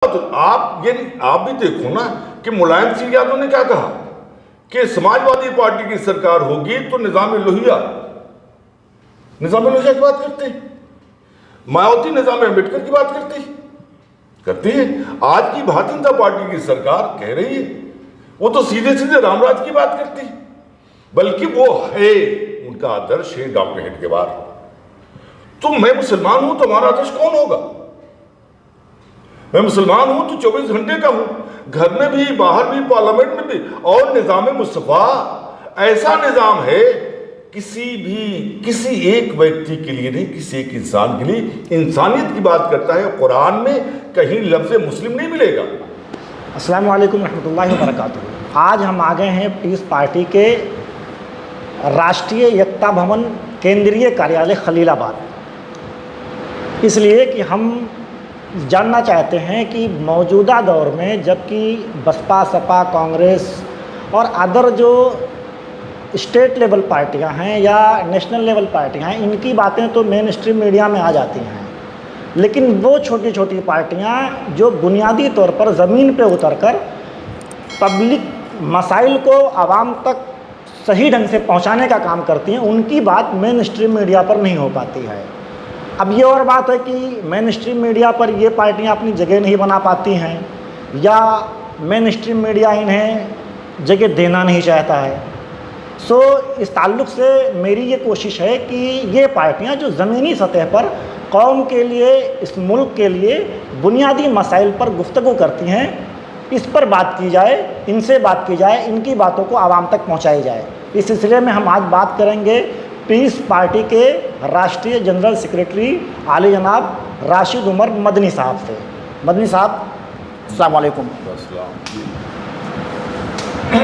तो आप भी देखो ना कि मुलायम सिंह यादव ने क्या कहा कि समाजवादी पार्टी की सरकार होगी तो निजाम लोहिया की बात करते हैं, मायावती निजाम अम्बेडकर की बात करती है। आज की भारतीय जनता पार्टी की सरकार कह रही है, वो तो सीधे सीधे रामराज की बात करती है, बल्कि वो है, उनका आदर्श है डॉक्टर हेडगेवार। तो मैं मुसलमान हूं तो हमारा आदर्श कौन होगा? मैं मुसलमान हूं तो 24 घंटे का हूं, घर में भी, बाहर भी, पार्लियामेंट में भी। और निजाम मुस्तफा ऐसा निजाम है, किसी एक व्यक्ति के लिए नहीं, किसी एक इंसान के लिए इंसानियत की बात करता है। कुरान में कहीं लफ्ज़ मुस्लिम नहीं मिलेगा। अस्सलाम वालेकुम रहमतुल्लाहि व बरकातुहू। आज हम आ गए हैं पीस पार्टी के राष्ट्रीय एकता भवन केंद्रीय कार्यालय खलीलाबाद, इसलिए कि हम जानना चाहते हैं कि मौजूदा दौर में जबकि बसपा, सपा, कांग्रेस और अदर जो स्टेट लेवल पार्टियां हैं या नेशनल लेवल पार्टियां हैं, इनकी बातें तो मेन स्ट्रीम मीडिया में आ जाती हैं, लेकिन वो छोटी छोटी पार्टियां जो बुनियादी तौर पर ज़मीन पे उतरकर पब्लिक मसाइल को आवाम तक सही ढंग से पहुंचाने का काम करती हैं, उनकी बात मेन स्ट्रीम मीडिया पर नहीं हो पाती है। अब ये और बात है कि मेन स्ट्रीम मीडिया पर ये पार्टियां अपनी जगह नहीं बना पाती हैं या मेन स्ट्रीम मीडिया इन्हें जगह देना नहीं चाहता है। सो इस ताल्लुक़ से मेरी ये कोशिश है कि ये पार्टियां जो ज़मीनी सतह पर कौम के लिए, इस मुल्क के लिए बुनियादी मसाइल पर गुफ्तगू करती हैं, इस पर बात की जाए, इनसे बात की जाए, इनकी बातों को आवाम तक पहुंचाई जाए। इस सिलसिले में हम आज बात करेंगे पीस पार्टी के राष्ट्रीय जनरल सेक्रेटरी आली जनाब राशिद उमर मदनी साहब से। मदनी साहब, अस्सलाम वालेकुम।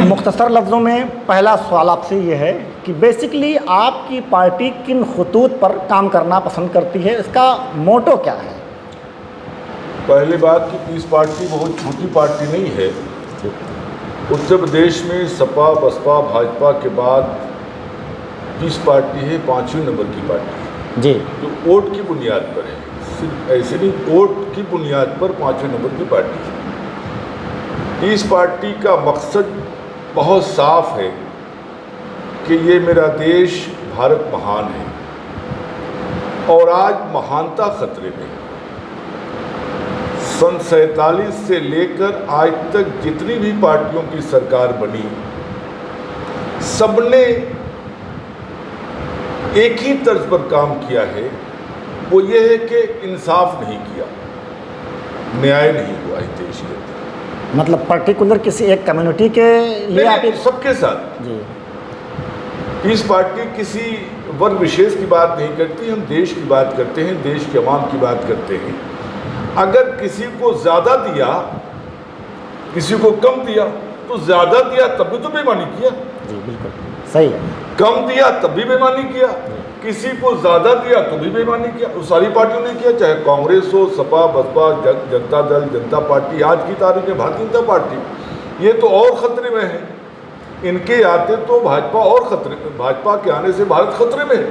मुख्तसर लफ्ज़ों में पहला सवाल आपसे ये है कि बेसिकली आपकी पार्टी किन खतूत पर काम करना पसंद करती है, इसका मोटो क्या है? पहली बात कि पीस पार्टी बहुत छोटी पार्टी नहीं है। उत्तर प्रदेश में सपा, बसपा, भाजपा के बाद पीस पार्टी है 5वें नंबर की पार्टी जी, जो वोट की बुनियाद पर है। सिर्फ ऐसे नहीं, वोट की बुनियाद पर 5वें नंबर की पार्टी है। पीस पार्टी का मकसद बहुत साफ है कि ये मेरा देश भारत महान है और आज महानता खतरे में। सन 47 से लेकर आज तक जितनी भी पार्टियों की सरकार बनी, सबने एक ही तर्ज पर काम किया है, वो ये है कि इंसाफ नहीं किया, न्याय नहीं हुआ इस देश के अंदर। मतलब पर्टिकुलर किसी एक कम्युनिटी के लिए आप सबके साथ जी। पीस पार्टी किसी वर्ग विशेष की बात नहीं करती, हम देश की बात करते हैं, देश के अवाम की बात करते हैं। अगर किसी को ज़्यादा दिया, किसी को कम दिया, तो ज़्यादा दिया तब भी तो बेईमानी किया। जी बिल्कुल सही है। कम दिया तब भी बेईमानी किया, किसी को ज़्यादा दिया तो भी बेईमानी किया। वो सारी पार्टियों ने किया, चाहे कांग्रेस हो, सपा, बसपा, जनता दल, जनता पार्टी, आज की तारीख में भारतीय जनता पार्टी, ये तो और ख़तरे में है। इनके आते तो भाजपा और खतरे, भाजपा के आने से भारत खतरे में है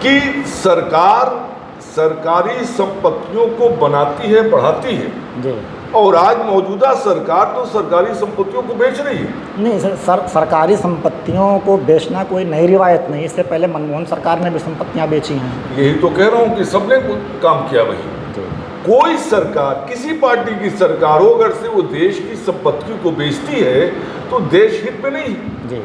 कि सरकार सरकारी संपत्तियों को बनाती है, बढ़ाती है जी। और आज मौजूदा सरकार तो सरकारी संपत्तियों को बेच रही है। नहीं सर, सरकारी संपत्तियों को बेचना कोई नई रिवायत नहीं, इससे पहले मनमोहन सरकार ने भी संपत्तियां बेची हैं। यही तो कह रहा हूँ कि सबने काम किया वही। कोई सरकार, किसी पार्टी की सरकार हो, अगर से वो देश की संपत्ति को बेचती है तो देश हित में नहीं जी।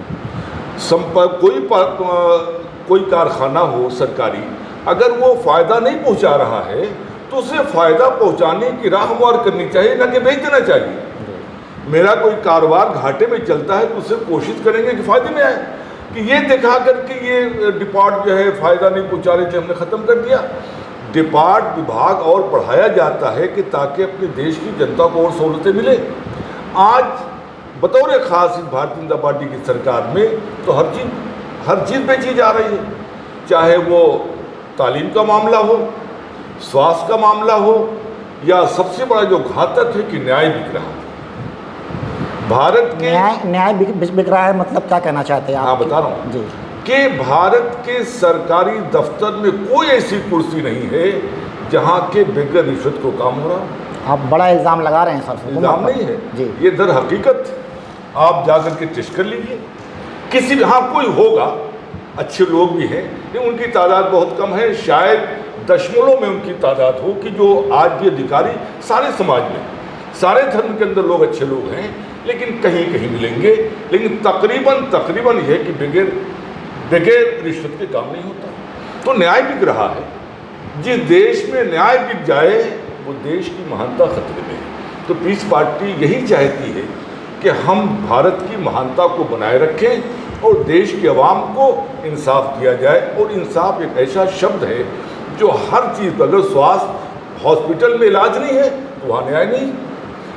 कोई कारखाना हो सरकारी, अगर वो फ़ायदा नहीं पहुंचा रहा है तो उसे फ़ायदा पहुंचाने की राह हमवार करनी चाहिए, ना कि बेच देना चाहिए। मेरा कोई कारोबार घाटे में चलता है तो उसे कोशिश करेंगे कि फ़ायदे में आए, कि ये दिखा करके ये डिपार्ट जो है फ़ायदा नहीं पहुंचा रहे थे, हमने ख़त्म कर दिया। डिपार्ट विभाग और बढ़ाया जाता है कि ताकि अपने देश की जनता को और सहूलतें मिले। आज बतौर ख़ास इस भारतीय जनता पार्टी की सरकार में तो हर चीज़ बेची जा रही है, चाहे वो तालीम का मामला हो, स्वास्थ्य का मामला हो, या सबसे बड़ा जो घातक है कि न्याय बिक रहा है। भारत के न्याय बिक रहा है, मतलब क्या कहना चाहते हैं आप? हाँ बता रहा हूँ जी कि भारत के सरकारी दफ्तर में कोई ऐसी कुर्सी नहीं है जहाँ के बगैर रिश्वत को काम हो रहा। आप बड़ा इल्ज़ाम लगा रहे हैं सर। इल्ज़ाम नहीं है जी, ये दर हकीकत। आप जाकर के टेस्ट कर लीजिए किसी भी, हाँ कोई होगा, अच्छे लोग भी हैं लेकिन उनकी तादाद बहुत कम है, शायद दशमलव में उनकी तादाद हो कि जो आज भी अधिकारी सारे समाज में, सारे धर्म के अंदर लोग अच्छे लोग हैं, लेकिन कहीं कहीं मिलेंगे। लेकिन तकरीबन यह है कि बगैर रिश्वत के काम नहीं होता। तो न्याय बिक रहा है। जिस देश में न्याय बिक जाए वो देश की महानता खतरे में है। तो पीस पार्टी यही चाहती है कि हम भारत की महानता को बनाए रखें और देश की आवाम को इंसाफ दिया जाए। और इंसाफ एक ऐसा शब्द है जो हर चीज़ पर, अगर स्वास्थ्य हॉस्पिटल में इलाज नहीं है तो वहाँ न्याय नहीं।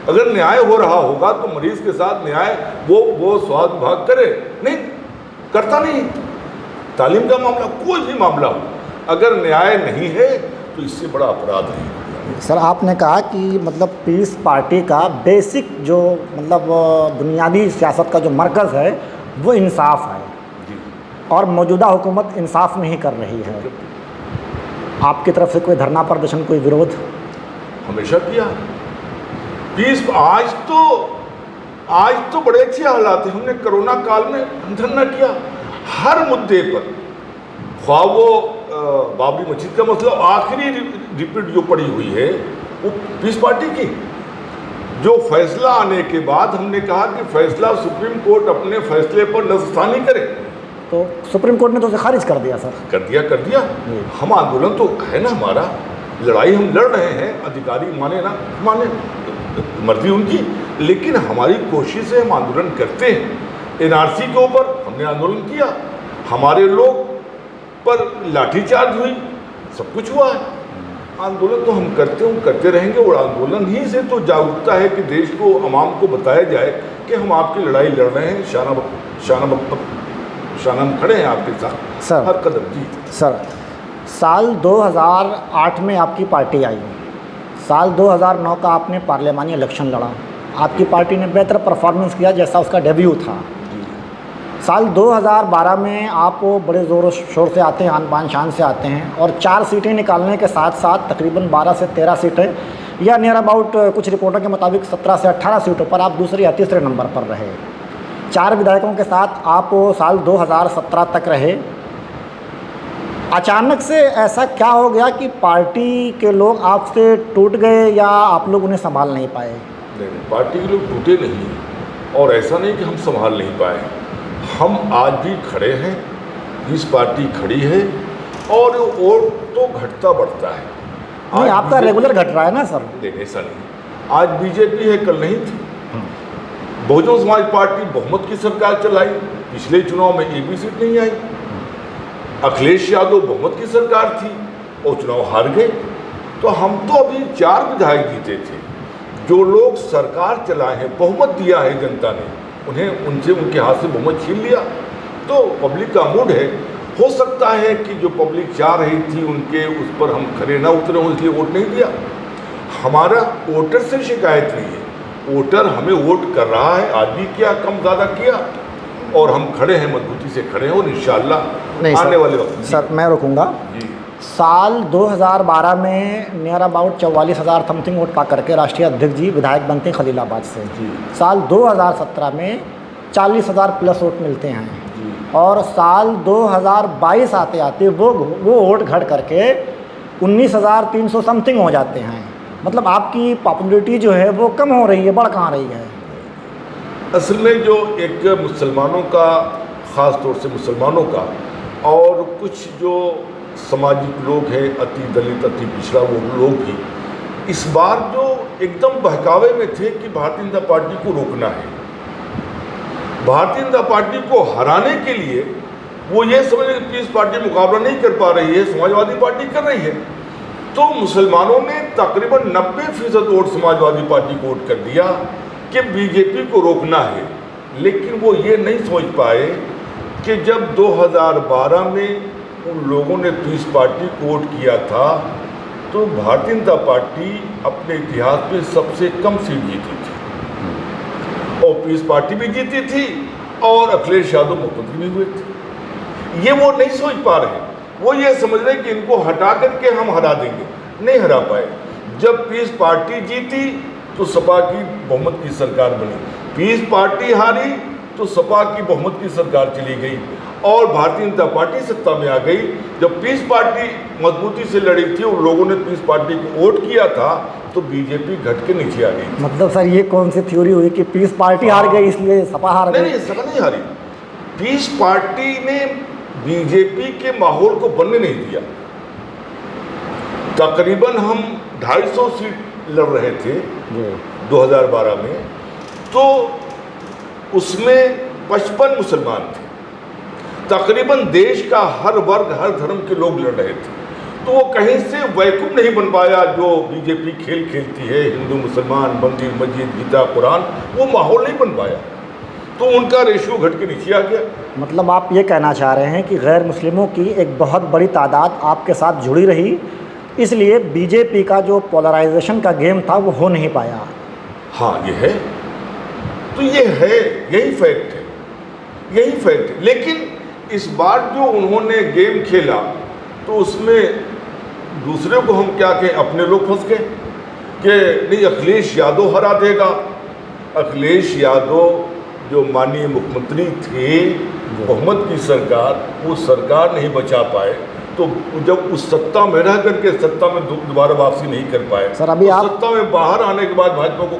अगर न्याय हो रहा होगा तो मरीज के साथ न्याय वो स्वास्थ्य विभाग करे, नहीं करता नहीं। तालीम का मामला, कोई भी मामला हो, अगर न्याय नहीं है तो इससे बड़ा अपराध नहीं। सर आपने कहा कि मतलब पीस पार्टी का बेसिक जो मतलब बुनियादी सियासत का जो मरकज़ है वो इंसाफ है जी। और मौजूदा हुकूमत इंसाफ नहीं कर रही है। आपकी तरफ से कोई धरना प्रदर्शन, कोई विरोध? हमेशा किया। पीस आज तो बड़े अच्छे हालात हैं। हमने कोरोना काल में धरना किया हर मुद्दे पर, ख्वाह वो बाबरी मस्जिद का मसला, आखिरी रिपीट जो पड़ी हुई है वो पीस पार्टी की। जो फैसला आने के बाद हमने कहा कि फैसला सुप्रीम कोर्ट अपने फैसले पर नज़रसानी करे, तो सुप्रीम कोर्ट ने तो उसे खारिज कर दिया सर। कर दिया। हम आंदोलन तो है ना, हमारा लड़ाई हम लड़ रहे हैं, अधिकारी माने ना माने मर्जी उनकी, लेकिन हमारी कोशिश है, हम आंदोलन करते हैं। एनआरसी के ऊपर हमने आंदोलन किया, हमारे लोग पर लाठीचार्ज हुई, सब कुछ हुआ है। आंदोलन तो हम करते रहेंगे और आंदोलन ही से तो जागरूकता है कि देश को, आवाम को बताया जाए कि हम आपकी लड़ाई लड़ रहे हैं, शाना हम खड़े हैं आपके साथ सर। हर कदम। जी सर, साल 2008 में आपकी पार्टी आई, साल 2009 का आपने पार्लियामानी इलेक्शन लड़ा, आपकी पार्टी ने बेहतर परफॉर्मेंस किया जैसा उसका डेब्यू था। साल 2012 में आप बड़े ज़ोर शोर से आते हैं, आन बान शान से आते हैं और 4 सीटें निकालने के साथ साथ तकरीबन 12 से 13 सीटें या नियर अबाउट कुछ रिपोर्टों के मुताबिक 17 से 18 सीटों पर आप दूसरे या तीसरे नंबर पर रहे। 4 विधायकों के साथ आप साल 2017 तक रहे। अचानक से ऐसा क्या हो गया कि पार्टी के लोग आपसे टूट गए या आप लोग उन्हें संभाल नहीं पाए? नहीं, पार्टी के लोग टूटे नहीं और ऐसा नहीं कि हम संभाल नहीं पाए। हम आज भी खड़े हैं, इस पार्टी खड़ी है और वोट तो घटता बढ़ता है। नहीं, आपका रेगुलर घट रहा है ना सर? देखिए ऐसा नहीं, आज बीजेपी है, कल नहीं थी। बहुजन समाज पार्टी बहुमत की सरकार चलाई, पिछले चुनाव में एक भी सीट नहीं आई। अखिलेश यादव बहुमत की सरकार थी और चुनाव हार गए। तो हम तो अभी 4 विधायक जीते थे। जो लोग सरकार चलाए हैं, बहुमत दिया है जनता ने, उनके हाथ से बहुमत छीन लिया। तो पब्लिक का मूड है, हो सकता है कि जो पब्लिक चाह रही थी उनके उस पर हम खरे ना उतरे हों, इसलिए वोट नहीं दिया। हमारा वोटर से शिकायत नहीं है, वोटर हमें वोट कर रहा है, आज भी किया, कम ज़्यादा किया और हम खड़े हैं, मजबूती से खड़े हैं और इंशाअल्लाह आने वाले वक्त। सर मैं रुकूंगा। जी। साल 2012 में नियर अबाउट 44,000 समथिंग वोट पा करके राष्ट्रीय अध्यक्ष जी विधायक बनते हैं खलीलाबाद से। जी। साल 2017 में 40,000 प्लस वोट मिलते हैं जी। और साल 2022 आते आते वो वोट घट करके 19,300 समथिंग हो जाते हैं। मतलब आपकी पॉपुलरिटी जो है वो कम हो रही है, बढ़ कहाँ रही है? असल में जो एक मुसलमानों का, ख़ास तौर से मुसलमानों का और कुछ जो सामाजिक लोग हैं, अति दलित, अति पिछड़ा, वो लोग भी इस बार जो एकदम बहकावे में थे कि भारतीय जनता पार्टी को रोकना है, भारतीय जनता पार्टी को हराने के लिए वो ये समझ रहे कि पीस पार्टी मुकाबला नहीं कर पा रही है, समाजवादी पार्टी कर रही है। तो मुसलमानों ने तकरीबन 90% वोट समाजवादी पार्टी को वोट कर दिया कि बीजेपी को रोकना है। लेकिन वो ये नहीं समझ पाए कि जब 2012 में उन लोगों ने पीस पार्टी को वोट किया था तो भारतीय जनता पार्टी अपने इतिहास में सबसे कम सीट जीती थी और पीस पार्टी भी जीती थी और अखिलेश यादव मुख्यमंत्री भी हुए थे। ये वो नहीं सोच पा रहे, वो ये समझ रहे कि इनको हटा करके हम हरा देंगे, नहीं हरा पाए। जब पीस पार्टी जीती तो सपा की बहुमत की सरकार बनी, पीस पार्टी हारी तो सपा की बहुमत की सरकार चली गई और भारतीय जनता पार्टी सत्ता में आ गई। जब पीस पार्टी मजबूती से लड़ी थी और लोगों ने पीस पार्टी को वोट किया था तो बीजेपी घट के नीचे आ गई। मतलब सर ये कौन सी थ्योरी हुई कि पीस पार्टी हार गई इसलिए सपा हार गई? नहीं, सपा नहीं हारी, पीस पार्टी ने बीजेपी के माहौल को बनने नहीं दिया। तकरीबन हम 250 सीट लड़ रहे थे 2012 में, तो उसमें 55 मुसलमान थे। तकरीबन देश का हर वर्ग हर धर्म के लोग लड़ रहे थे, तो वो कहीं से वैकुंठ नहीं बन पाया जो बीजेपी खेल खेलती है, हिंदू मुसलमान मंदिर मस्जिद गीता कुरान, वो माहौल नहीं बन पाया, तो उनका रेशियो घट के नीचे आ गया। मतलब आप ये कहना चाह रहे हैं कि गैर मुस्लिमों की एक बहुत बड़ी तादाद आपके साथ जुड़ी रही, इसलिए बीजेपी का जो पोलराइजेशन का गेम था वो हो नहीं पाया। हाँ, ये है, तो ये है, यही फैक्ट है, यही फैक्ट है। लेकिन इस बार जो उन्होंने गेम खेला तो उसमें दूसरे को हम क्या कहें, अपने लोग फंस गए कि नहीं अखिलेश यादव हरा देगा। अखिलेश यादव जो माननीय मुख्यमंत्री थे, बहुमत की सरकार, वो सरकार नहीं बचा पाए, तो जब उस सत्ता में रह करके सत्ता में दोबारा वापसी नहीं कर पाए, सर अभी आप सत्ता में बाहर आने के बाद भाजपा को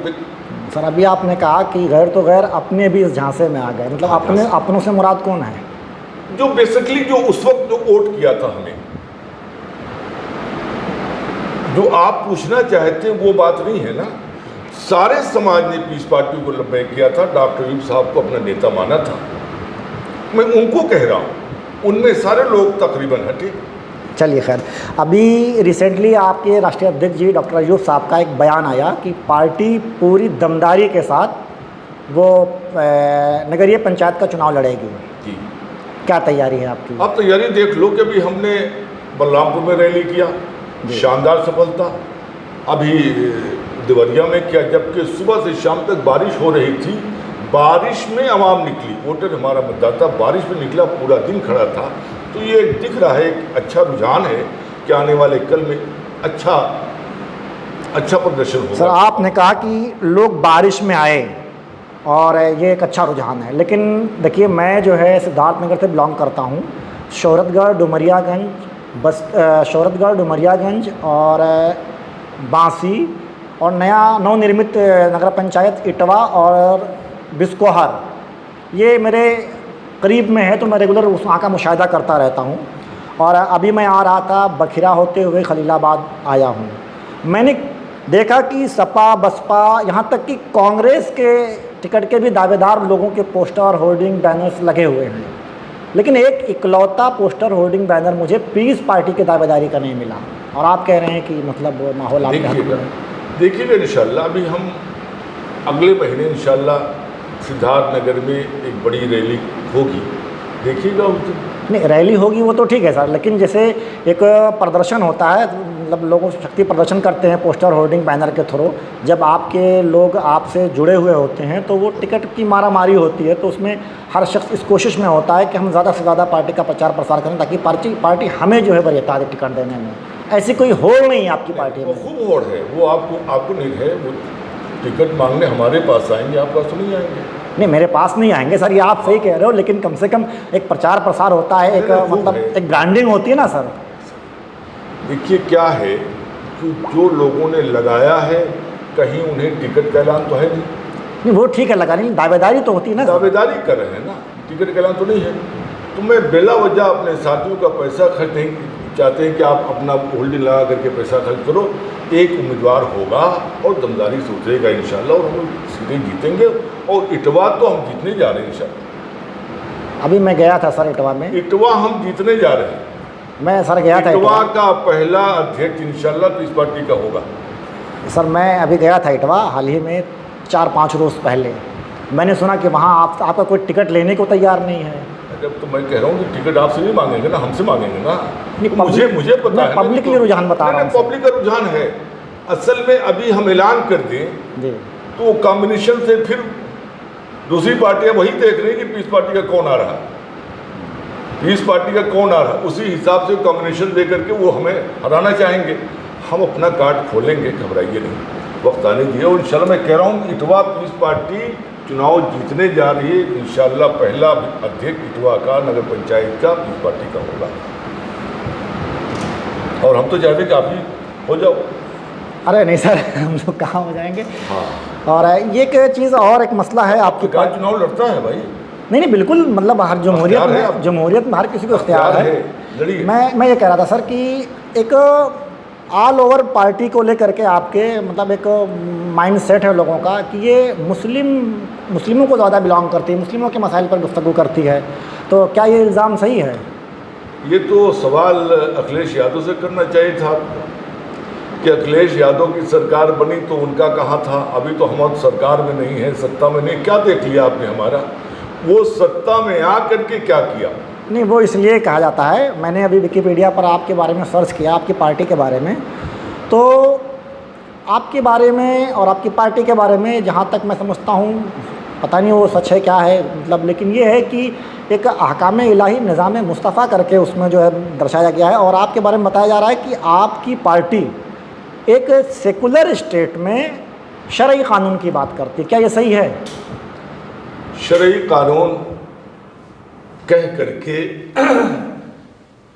सर अभी आपने कहा कि गैर तो गैर अपने भी इस झांसे में आ गए, मतलब अपने अपनों से मुराद कौन है? जो बेसिकली जो उस वक्त जो वोट किया था हमें, जो आप पूछना चाहते हैं वो बात नहीं है ना। सारे समाज ने पीस पार्टी को लब्बैक किया था, डॉक्टर यूब साहब को अपना नेता माना था, मैं उनको कह रहा हूँ, उनमें सारे लोग तकरीबन हटे। चलिए खैर, अभी रिसेंटली आपके राष्ट्रीय अध्यक्ष जी डॉक्टर अयूब साहब का एक बयान आया कि पार्टी पूरी दमदारी के साथ वो नगरीय पंचायत का चुनाव लड़ेगी जी। क्या तैयारी है आपकी? आप तैयारी देख लो कि अभी हमने बलरामपुर में रैली किया, शानदार सफलता। अभी देवरिया में किया, जबकि सुबह से शाम तक बारिश हो रही थी, बारिश में आवाम निकली, वोटर हमारा मतदाता बारिश में निकला, पूरा दिन खड़ा था। तो ये दिख रहा है एक अच्छा रुझान है कि आने वाले कल में अच्छा प्रदर्शन होगा। सर आपने कहा कि लोग बारिश में आए और ये एक अच्छा रुझान है, लेकिन देखिए मैं जो है सिद्धार्थनगर से बिलोंग करता हूँ। शोहरतगढ़ डुमरियागंज और बांसी और नया नवनिर्मित नगर पंचायत इटवा और बिस्कोहर, ये मेरे करीब में है, तो मैं रेगुलर उस वहाँ का मुशाहिदा करता रहता हूँ। और अभी मैं आ रहा था बखिरा होते हुए खलीलाबाद आया हूँ। मैंने देखा कि सपा बसपा यहाँ तक कि कांग्रेस के टिकट के भी दावेदार लोगों के पोस्टर होर्डिंग बैनर्स लगे हुए हैं, लेकिन एक इकलौता पोस्टर होर्डिंग बैनर मुझे पीस पार्टी के दावेदारी का नहीं मिला। और आप कह रहे हैं कि मतलब माहौल आप देखिएगा इंशाल्लाह। अभी हम अगले महीने इंशाल्लाह सिद्धार्थनगर में एक बड़ी रैली होगी, देखिएगा। नहीं, रैली होगी वो तो ठीक है सर, लेकिन जैसे एक प्रदर्शन होता है, मतलब लोग शक्ति प्रदर्शन करते हैं पोस्टर होर्डिंग बैनर के थ्रू, जब आपके लोग आपसे जुड़े हुए होते हैं तो वो टिकट की मारामारी होती है, तो उसमें हर शख्स इस कोशिश में होता है कि हम ज़्यादा से ज़्यादा पार्टी का प्रचार प्रसार करें ताकि पार्टी हमें जो है वरीयता दे टिकट देने में। ऐसी कोई होड़ नहीं है आपकी पार्टी में? खूब होड़ है, वो आपको नहीं है, वो टिकट मांगने हमारे पास आएंगे, आपके पास नहीं आएंगे। नहीं, मेरे पास नहीं आएंगे सर, ये आप सही कह रहे हो, लेकिन कम से कम एक प्रचार प्रसार होता है, एक मतलब एक ब्रांडिंग होती है ना सर। देखिए क्या है कि जो लोगों ने लगाया है, कहीं उन्हें टिकट का ऐलान तो है नहीं। वो ठीक है, लगाने दावेदारी तो होती है ना, दावेदारी कर रहे हैं ना, टिकट का ऐलान तो नहीं है। तो मैं बेला वजह अपने साथियों का पैसा खर्च नहीं चाहते हैं कि आप अपना होल्डिंग लगा करके पैसा खर्च करो। एक उम्मीदवार होगा और दमदारी से उतरेगा इंशाल्लाह, और हम सीटें जीतेंगे, और इटवा तो हम जीतने जा रहे हैं इंशाल्लाह। अभी मैं गया था सर इटवा में, इटवा हम जीतने जा रहे हैं। मैं सर गया था इटवा का पहला अध्यक्ष इंशाल्लाह पीस पार्टी का होगा। सर मैं अभी गया था इटवा हाल ही में 4-5 रोज़ पहले। मैंने सुना कि वहाँ आपका कोई टिकट लेने को तैयार नहीं है। जब तो मैं कह रहा हूँ कि टिकट आपसे नहीं मांगेंगे ना, हमसे मांगेंगे ना। मुझे पता है, पब्लिक के रुझान बता रहा हूँ। पब्लिक का रुझान है। असल में अभी हम ऐलान कर दें जी, तो कॉम्बिनेशन से फिर दूसरी पार्टियां वही देख रही हैं कि पीस पार्टी का कौन आ रहा है, पीस पार्टी का कौन आ रहा है, उसी हिसाब से कॉम्बिनेशन दे करके वो हमें हराना चाहेंगे। हम अपना कार्ड खोलेंगे, घबराइए नहीं, वक्त आने दिए। और इंशाल्लाह मैं कह रहा हूँ इटवा पीस पार्टी चुनाव जीतने जा रही है। इंशाल्लाह पहला अध्यक्ष इटवा का नगर पंचायत का पीस पार्टी का होगा, और हम तो चाहते कि आप ही हो जाओ। अरे नहीं सर, हम लोग कहाँ हो जाएंगे। हाँ, और ये एक चीज़ और एक मसला है आपके क्या चुनाव लड़ता है भाई? नहीं नहीं बिल्कुल, मतलब हर जमहूरियत में हर किसी को इख्तियार है। लड़िए। मैं ये कह रहा था सर कि एक ऑल ओवर पार्टी को लेकर के आपके मतलब एक माइंड सेट है लोगों का कि ये मुस्लिमों को ज़्यादा बिलोंग करती है, मुस्लिमों के मसाइल पर गुफ्तगू करती है, तो क्या ये इल्ज़ाम सही है? ये तो सवाल अखिलेश यादव से करना चाहिए था कि अखिलेश यादव की सरकार बनी तो उनका कहाँ था। अभी तो हम सरकार में नहीं है, सत्ता में नहीं, क्या देख लिया आपने हमारा? वो सत्ता में आकर के क्या किया? नहीं, वो इसलिए कहा जाता है, मैंने अभी विकिपीडिया पर आपके बारे में सर्च किया, आपकी पार्टी के बारे में, तो आपके बारे में और आपकी पार्टी के बारे में जहाँ तक मैं समझता हूँ, पता नहीं वो सच है क्या है मतलब, लेकिन ये है कि एक अहकाम इलाही निज़ाम मुस्तफ़ा करके उसमें जो है दर्शाया गया है, और आपके बारे में बताया जा रहा है कि आपकी पार्टी एक सेकुलर स्टेट में शरई कानून की बात करती है। क्या ये सही है? शरई कानून कह करके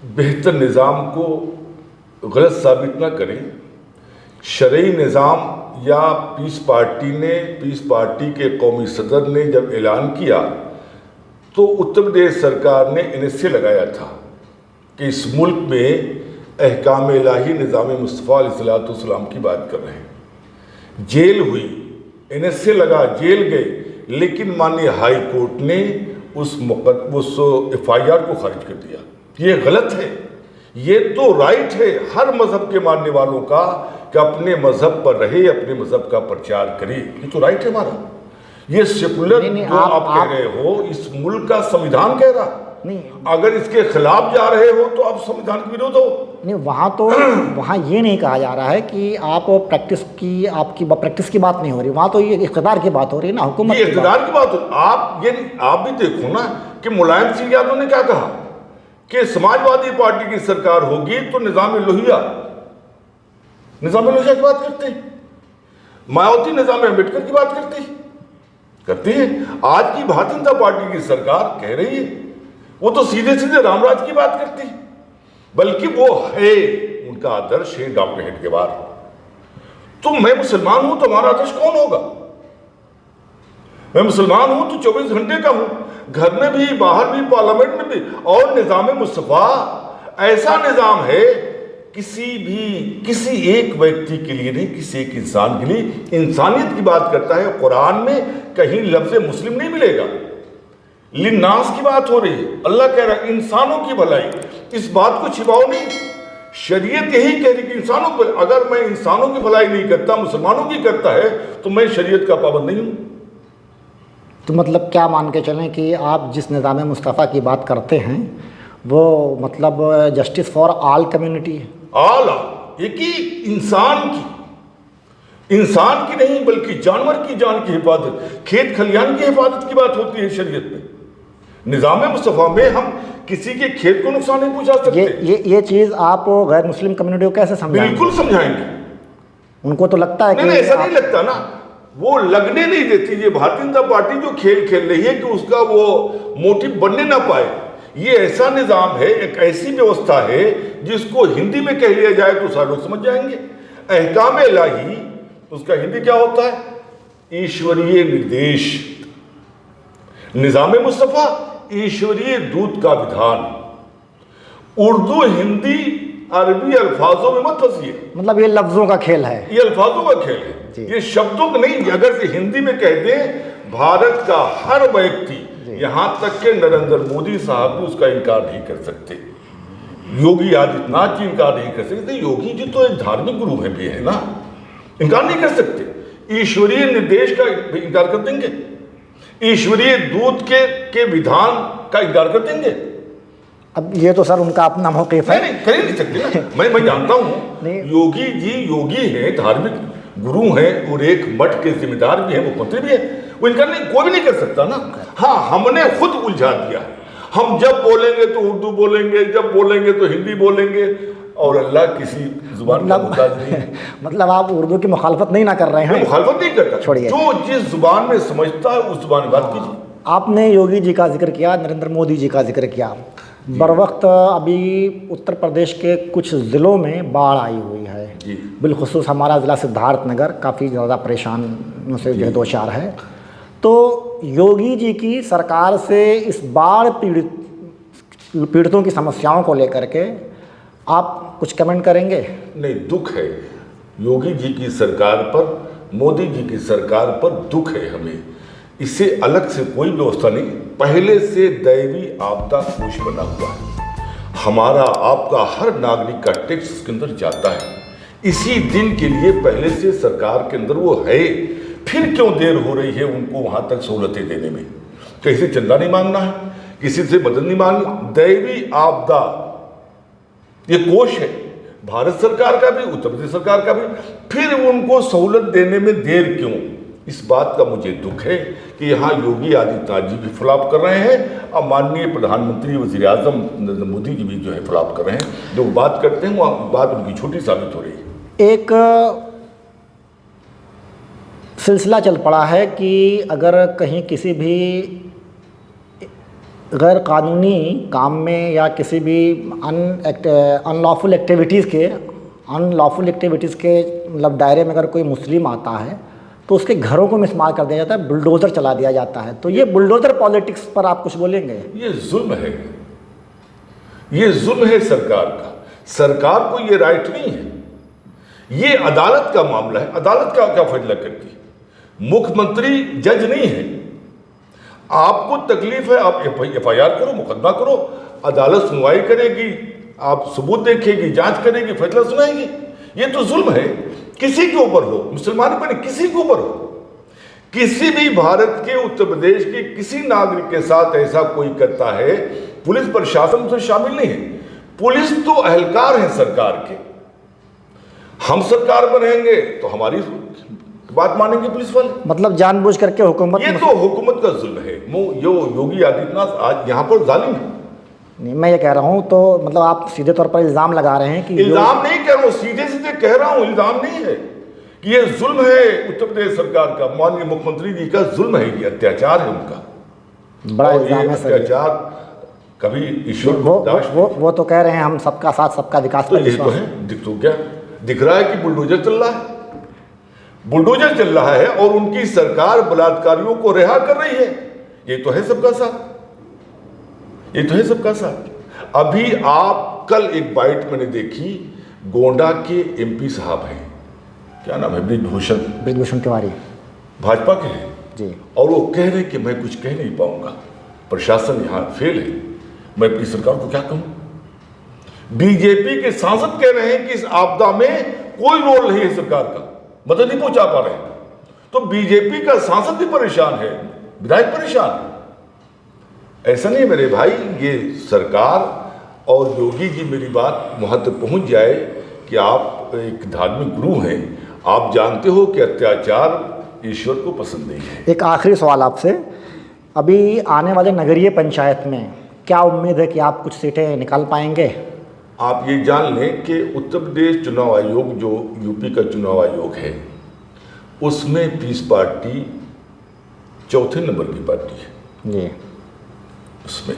बेहतर निज़ाम को गलत साबित ना करें। शरई निज़ाम या पीस पार्टी के कौमी सदर ने जब ऐलान किया तो उत्तर प्रदेश सरकार ने एनएसए लगाया था कि इस मुल्क में अहकाम इलाही निज़ाम मुस्तफ़ा अलैहिस्सलाम की बात कर रहे हैं। जेल हुई, एनएसए लगा, जेल गए, लेकिन माननीय हाई कोर्ट ने उस FIR को खारिज कर दिया। ये गलत है। ये तो राइट है हर मज़हब के मानने वालों का कि अपने मज़हब पर रहे, अपने मज़हब का प्रचार करे, ये तो राइट है हमारा। ये सेकुलर जो आप कह रहे हो, इस मुल्क का संविधान कह रहा नहीं, अगर इसके खिलाफ जा रहे हो तो आप संविधान के विरोध हो। नहीं, वहाँ ये नहीं कहा जा रहा है कि आप आपकी प्रैक्टिस की बात नहीं हो रही, वहाँ तो ये इख्तियार की बात हो रही है ना, हुकूमत की इख्तियार की बात हो। आप भी देखो ना कि मुलायम सिंह यादव ने क्या कहा कि समाजवादी पार्टी की सरकार होगी तो निज़ाम लोहिया की बात करते हैं, मायावती निज़ाम अम्बेडकर की बात करती है। आज की भारतीय जनता पार्टी की सरकार कह रही है, वो तो सीधे सीधे रामराज की बात करती है, बल्कि वो है, उनका आदर्श है डॉक्टर हेडगेवार। तो मैं मुसलमान हूं तो हमारा आदर्श कौन होगा? मैं मुसलमान हूं तो 24 घंटे का हूं, घर में भी, बाहर भी, पार्लियामेंट में भी। और निज़ाम मुस्तफ़ा ऐसा निज़ाम है किसी एक व्यक्ति के लिए नहीं, किसी एक इंसान के लिए इंसानियत की बात करता है। कुरान में कहीं लफ्ज़ मुस्लिम नहीं मिलेगा, लिन्नास की बात हो रही है। अल्लाह कह रहा है इंसानों की भलाई, इस बात को छिपाओ नहीं। शरीयत यही कह रही कि इंसानों को, अगर मैं इंसानों की भलाई नहीं करता, मुसलमानों की करता है, तो मैं शरीयत का पाबंद नहीं हूं। तो मतलब क्या मान के चलें कि आप जिस निज़ाम मुस्तफ़ा की बात करते हैं वो मतलब जस्टिस फॉर ऑल कम्युनिटी है? एक ही इंसान की नहीं बल्कि जानवर की जान की हिफाजत, खेत खलियान की हिफाजत की बात होती है शरीयत में। निज़ाम मुस्तफ़ा में हम किसी के खेत को नुकसान नहीं पहुंचा सकते। ये चीज़ आप गैर मुस्लिम कम्युनिटी को कैसे समझाएंगे? बिल्कुल समझाएंगे। उनको तो लगता है नहीं, ऐसा नहीं लगता ना, वो लगने नहीं देती। ये भारतीय जनता पार्टी जो खेल खेल रही है कि उसका वो मोटिव बनने ना पाए। ये ऐसा निज़ाम है, एक ऐसी व्यवस्था है जिसको हिंदी में कह लिया जाए तो सारे लोग समझ जाएंगे। अहकाम इलाही, उसका हिंदी क्या होता है? ईश्वरीय निर्देश। निज़ाम मुस्तफ़ा ईश्वरीय दूत का विधान। उर्दू, हिंदी, अरबी अल्फाजों में मत फंसिए। मतलब ये लफ्ज़ों का खेल है, ये अल्फाजों का खेल है, ये शब्दों का नहीं। अगर से हिंदी में कह दें, भारत का हर व्यक्ति, यहां तक के नरेंद्र मोदी साहब भी उसका इनकार नहीं कर सकते, योगी आदित्यनाथ जी इनकार नहीं कर सकते। योगी जी तो एक धार्मिक गुरु है भी है ना, इनकार नहीं कर सकते। ईश्वरीय निर्देश का इनकार कर देंगे, ईश्वरीय दूत के विधान का इनकार कर देंगे। अब ये तो सर उनका अपना मौक़िफ़ है। नहीं, कर ही नहीं सकते ना। मैं जानता हूँ योगी जी योगी हैं, धार्मिक गुरु हैं और एक मठ के जिम्मेदार भी हैं, मुख्यमंत्री भी हैं, वो इनकार नहीं, कोई भी नहीं कर सकता ना। हाँ, हमने खुद उलझा दिया। हम जब बोलेंगे तो उर्दू बोलेंगे, जब बोलेंगे तो हिंदी बोलेंगे। और अल्लाह किसी जुबान का मुताज नहीं है। मतलब आप उर्दू की मुखालफत नहीं ना कर रहे मैं हैं? मुखालफत नहीं करता, छोड़िए। जो जिस जुबान में समझता है उस जुबान में बात कीजिए। आपने योगी जी का जिक्र किया, नरेंद्र मोदी जी का जिक्र किया। बरवक्त अभी उत्तर प्रदेश के कुछ ज़िलों में बाढ़ आई हुई है, जी बिलखुसूस हमारा ज़िला सिद्धार्थनगर काफ़ी ज़्यादा परेशानियों से जो है दो चार है। तो योगी जी की सरकार से इस बाढ़ पीड़ितों की समस्याओं को लेकर के आप कुछ कमेंट करेंगे? नहीं, दुख है योगी जी की सरकार पर, मोदी जी की सरकार पर दुख है हमें। इससे अलग से कोई व्यवस्था नहीं, पहले से दैवी आपदा कोष बना हुआ है। हमारा आपका हर नागरिक का टैक्स इसके अंदर जाता है। इसी दिन के लिए पहले से सरकार के अंदर वो है। फिर क्यों देर हो रही है उनको वहां तक सहूलतें देने में? कहीं से चंदा नहीं मांगना है, किसी से मदद नहीं मांगनी। दैवी आपदा ये कोष है भारत सरकार का भी, उत्तर प्रदेश सरकार का भी, फिर उनको सहूलत देने में देर क्यों? इस बात का मुझे दुख है कि यहाँ योगी आदित्यनाथ जी भी फ्लॉप कर रहे हैं और माननीय प्रधानमंत्री वज़ीर आज़म नरेंद्र मोदी जी भी जो है फ्लॉप कर रहे हैं। जो बात करते हैं वो बात उनकी छोटी साबित हो रही है। एक सिलसिला चल पड़ा है कि अगर कहीं किसी भी गैर कानूनी काम में या किसी भी अनलॉफुल एक्टिविटीज़ के मतलब दायरे में अगर कोई मुस्लिम आता है तो उसके घरों को मिसमार कर दिया जाता है, बुलडोज़र चला दिया जाता है। तो ये बुलडोज़र पॉलिटिक्स पर आप कुछ बोलेंगे? ये जुल्म है, ये जुल्म है सरकार का। सरकार को ये राइट नहीं है। ये अदालत का मामला है, अदालत का क्या फैसला करती है? मुख्यमंत्री जज नहीं है। आपको तकलीफ है, आप FIR करो, मुकदमा करो, अदालत सुनवाई करेगी, आप सबूत देखेगी, जांच करेगी, फैसला सुनाएगी। ये तो जुल्म है, किसी के ऊपर हो, मुसलमान पर नहीं, किसी के ऊपर हो। किसी भी भारत के, उत्तर प्रदेश के किसी नागरिक के साथ ऐसा कोई करता है, पुलिस प्रशासन उसमें शामिल नहीं है। पुलिस तो अहलकार है सरकार के। हम सरकार बनेंगे तो हमारी बात मानेंगे पुलिस वाले। मतलब जानबूझ करके हुकूमत, ये तो हुकूमत का जुल्म है। यो योगी आदित्यनाथ आज यहाँ पर जालिम है। नहीं, मैं ये कह रहा हूँ तो मतलब आप सीधे तौर पर इल्ज़ाम लगा रहे हैं कि इल्ज़ाम नहीं कह रहा हूँ, सीधे सीधे कह रहा हूँ, इल्ज़ाम नहीं है कि ये जुल्म है उत्तर प्रदेश सरकार का, माननीय मुख्यमंत्री जी का जुल्म है, ये अत्याचार है उनका। बड़ा इल्ज़ाम है सर। अत्याचार कभी ईश्वर वो तो कह रहे हैं हम सबका साथ सबका विकास तो ये तो है। दिख तो क्या दिख रहा है कि बुलडोजर चल रहा है, बुलडोजर चल रहा है और उनकी सरकार बलात्कारियों को रिहा कर रही है। ये तो है सबका साथ, ये तो है सबका साथ। अभी आप कल एक बाइट मैंने देखी, गोंडा के MP साहब हैं, क्या नाम है, ब्रिजभूषण तिवारी, भाजपा के हैं जी, और वो कह रहे कि मैं कुछ कह नहीं पाऊंगा, प्रशासन यहाँ फेल है, मैं अपनी सरकार को क्या कहूँ। बीजेपी के सांसद कह रहे हैं कि इस आपदा में कोई रोल नहीं है सरकार का, मदद नहीं पहुंचा पा रहे हैं। तो बीजेपी का सांसद भी परेशान है, विधायक परेशान है। ऐसा नहीं मेरे भाई, ये सरकार और योगी जी, मेरी बात वहां तक पहुंच जाए कि आप एक धार्मिक गुरु हैं, आप जानते हो कि अत्याचार ईश्वर को पसंद नहीं है। एक आखिरी सवाल आपसे, अभी आने वाले नगरीय पंचायत में क्या उम्मीद है कि आप कुछ सीटें निकाल पाएंगे? आप ये जान लें कि उत्तर प्रदेश चुनाव आयोग जो यूपी का चुनाव आयोग है, उसमें पीस पार्टी चौथे नंबर की पार्टी है जी। उसमें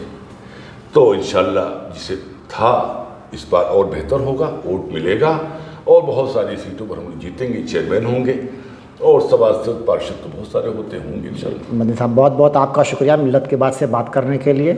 तो इंशाल्लाह जिसे था इस बार और बेहतर होगा, वोट मिलेगा और बहुत सारी सीटों पर हम जीतेंगे, चेयरमैन होंगे और सभासद पार्षद तो बहुत सारे होते होंगे इंशाल्लाह। मदनी साहब, बहुत बहुत आपका शुक्रिया मिल्लत के बाद से बात करने के लिए।